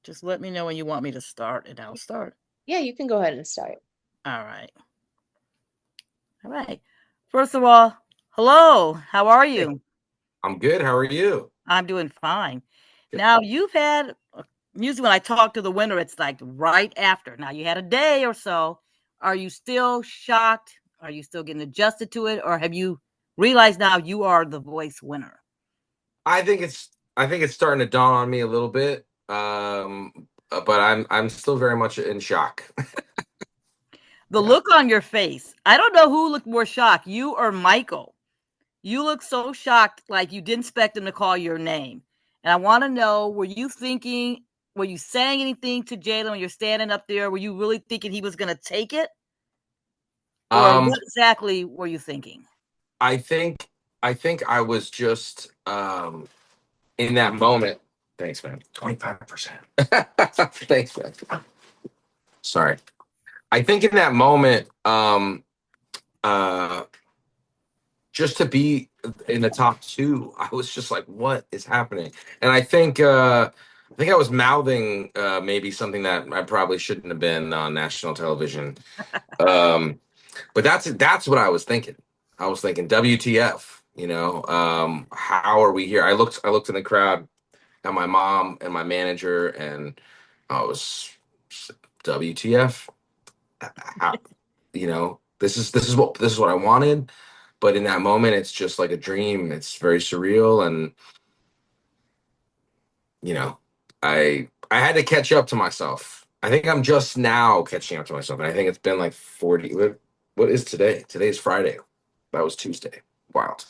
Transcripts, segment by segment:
Just let me know when you want me to start, and I'll start. Yeah, you can go ahead and start. All right. All right. First of all, hello. How are Hey, you? I'm good. How are you? I'm doing fine. Good. Now, you've had, usually when I talk to the winner, it's like right after. Now, you had a day or so. Are you still shocked? Are you still getting adjusted to it? Or have you realized now you are the voice winner? I think it's starting to dawn on me a little bit. But I'm still very much in shock. The Yeah. look on your face, I don't know who looked more shocked, you or Michael. You look so shocked, like you didn't expect him to call your name. And I want to know, were you saying anything to Jalen when you're standing up there? Were you really thinking he was going to take it? Or Um, what exactly were you thinking? I think I think I was just in that moment. Thanks, man. 25%. Thanks, man. Sorry. I think in that moment, uh just to be in the top two, I was just like, what is happening? And I think I was mouthing maybe something that I probably shouldn't have been on national television. Um, but that's what I was thinking. I was thinking, WTF? How are we here? I looked in the crowd at my mom and my manager, and I was WTF? How, this is what I wanted, but in that moment it's just like a dream. It's very surreal, and you know I had to catch up to myself. I think I'm just now catching up to myself, and I think it's been like 40. What is today? Today's Friday. That was Tuesday. Wild.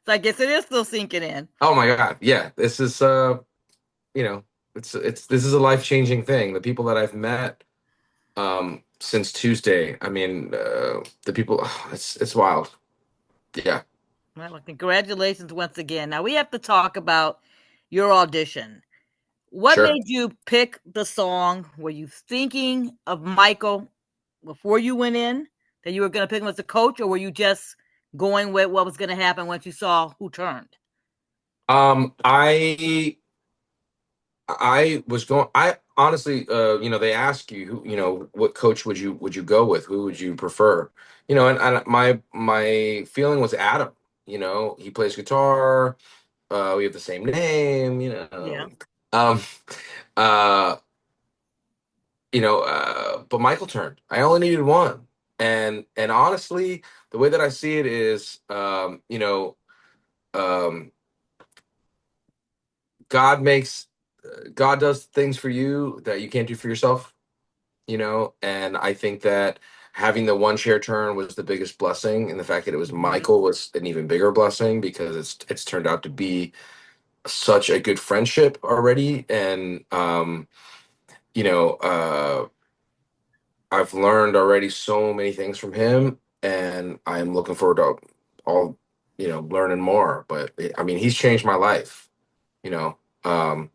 So I guess it is still sinking in. Oh my god, yeah, this is you know it's this is a life-changing thing. The people that I've met since Tuesday, I mean, the people, it's wild. Yeah. Well, congratulations once again. Now we have to talk about your audition. What Sure. made you pick the song? Were you thinking of Michael before you went in that you were going to pick him as a coach, or were you just going with what was going to happen once you saw who turned? I was going. I honestly, they ask you, what coach would you go with? Who would you prefer? And my feeling was Adam. He plays guitar. We have the same name. Yeah. Um, uh, but Michael turned. I only needed one, and honestly, the way that I see it is, um, God makes God does things for you that you can't do for yourself. And I think that having the one chair turn was the biggest blessing, and the fact that it was Mm-hmm. Michael was an even bigger blessing because it's turned out to be such a good friendship already. And you know uh I've learned already so many things from him, and I'm looking forward to all learning more. But I mean, he's changed my life. you know um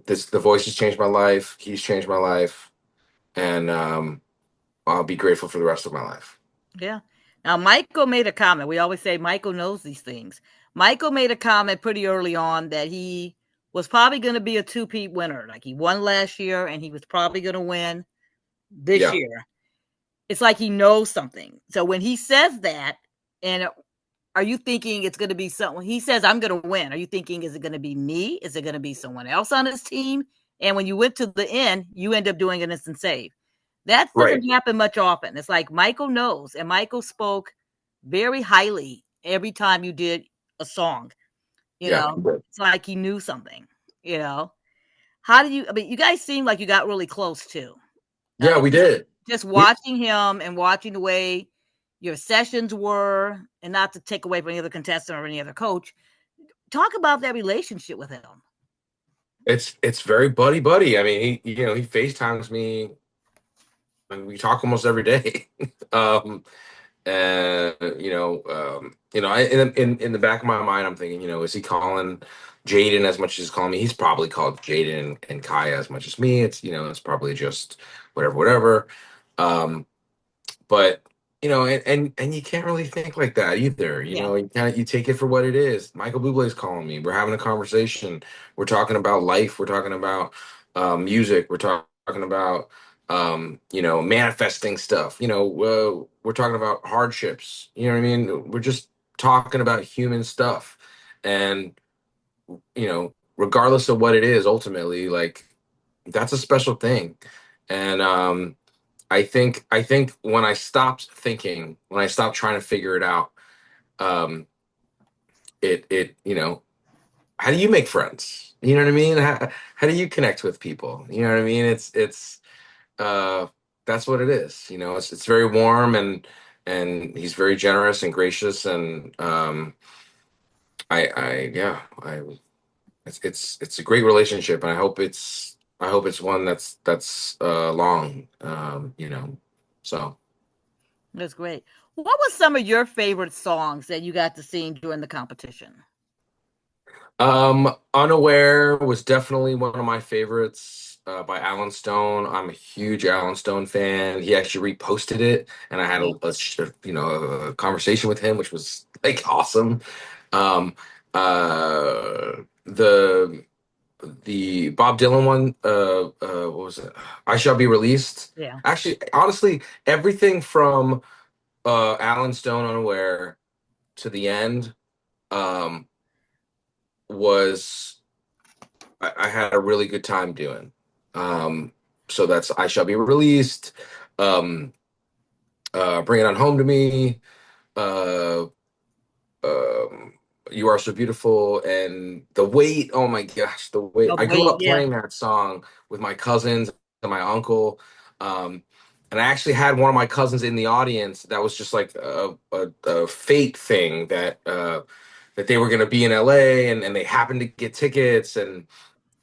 the voice has changed my life. He's changed my life, and I'll be grateful for the rest of my life. Yeah. Now, Michael made a comment. We always say Michael knows these things. Michael made a comment pretty early on that he was probably going to be a two-peat winner. Like he won last year and he was probably going to win this Yeah. year. It's like he knows something. So when he says that, and are you thinking it's going to be someone? He says, I'm going to win. Are you thinking, is it going to be me? Is it going to be someone else on his team? And when you went to the end, you end up doing an instant save. That Right. doesn't happen much often. It's like Michael knows, and Michael spoke very highly every time you did a song. Yeah. It's like he knew something. You know, how do you? I mean, you guys seem like you got really close too. I Yeah, mean, we did. just We watching him and watching the way your sessions were, and not to take away from any other contestant or any other coach. Talk about that relationship with him. it's very buddy buddy. I mean, he FaceTimes me, and we talk almost every day. um and in the back of my mind, I'm thinking, is he calling Jaden as much as he's calling me? He's probably called Jaden and Kaya as much as me. It's probably just whatever. But and you can't really think like that either. Yeah. You take it for what it is. Michael Buble is calling me. We're having a conversation. We're talking about life. We're talking about music. We're talking about manifesting stuff. We're talking about hardships. You know what I mean? We're just talking about human stuff, and regardless of what it is, ultimately, like that's a special thing. And I think when I stopped thinking, when I stopped trying to figure it out, um, how do you make friends? You know what I mean? How do you connect with people? You know what I mean? It's uh, that's what it is. It's very warm, and he's very generous and gracious, and yeah, it's a great relationship, and I hope it's one that's long. So. That's great. What was some of your favorite songs that you got to sing during the competition? Unaware was definitely one of my favorites, by Alan Stone. I'm a huge Alan Stone fan. He actually reposted it, and I had Yeah. a conversation with him, which was like awesome. Um, the Bob Dylan one, what was it? I Shall Be Released. Yeah. Actually, honestly, everything from Alan Stone Unaware to the end, um, was I had a really good time doing. Um, so that's I Shall Be Released, um, Bring It On Home to Me, uh, um, You Are So Beautiful, and The Weight. Oh my gosh, The Weight. Oh, I grew wait, up yeah. playing that song with my cousins and my uncle. Um, and I actually had one of my cousins in the audience that was just like a fate thing that they were going to be in LA, and they happened to get tickets, and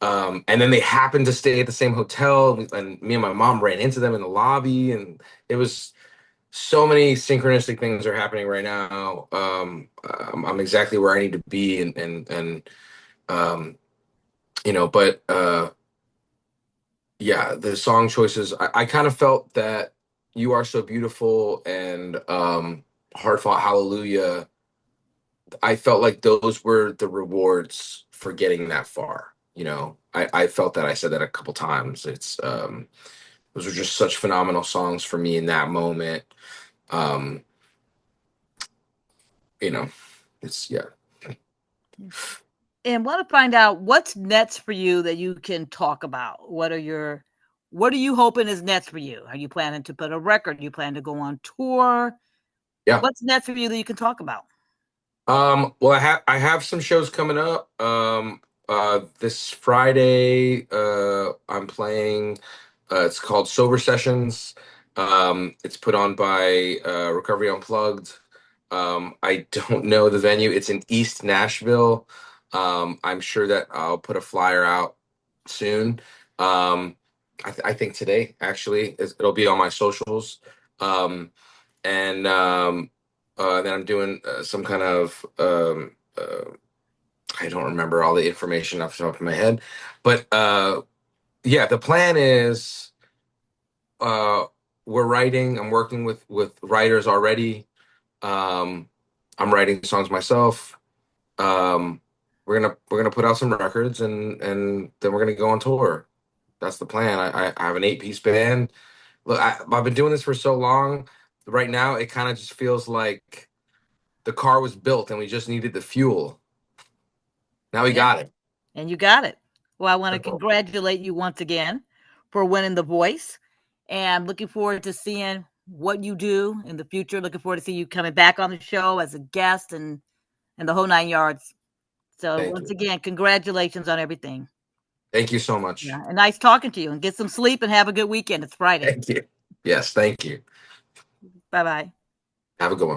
then they happened to stay at the same hotel, and me and my mom ran into them in the lobby, and it was so many synchronistic things are happening right now. I'm exactly where I need to be, and um, but yeah, the song choices. I kind of felt that "You Are So Beautiful" and "Hard Fought Hallelujah." I felt like those were the rewards for getting that far. I felt that I said that a couple times. Those were just such phenomenal songs for me in that moment. Um, you know, it's yeah. And want to find out what's next for you that you can talk about. What are you hoping is next for you? Are you planning to put a record? You plan to go on tour? Yeah. What's next for you that you can talk about? Well, I have some shows coming up. This Friday, I'm playing. It's called Sober Sessions. It's put on by Recovery Unplugged. I don't know the venue. It's in East Nashville. I'm sure that I'll put a flyer out soon. Um, I think today actually it'll be on my socials. And then I'm doing some kind of I don't remember all the information off the top of my head, but yeah, the plan is uh, we're writing. I'm working with writers already. Um, I'm writing songs myself. Um, we're gonna put out some records, and then we're gonna go on tour. That's the plan. I have an 8-piece band. Look, I've been doing this for so long. Right now, it kind of just feels like the car was built and we just needed the fuel. Now we Yeah. got it. And you got it. Well, I want to Simple. congratulate you once again for winning The Voice. And looking forward to seeing what you do in the future. Looking forward to see you coming back on the show as a guest and the whole 9 yards. So Thank once you. again, congratulations on everything. Thank you so much. Yeah, and nice talking to you. And get some sleep and have a good weekend. It's Friday. Thank you. Yes, thank you. Bye bye. Have a good one.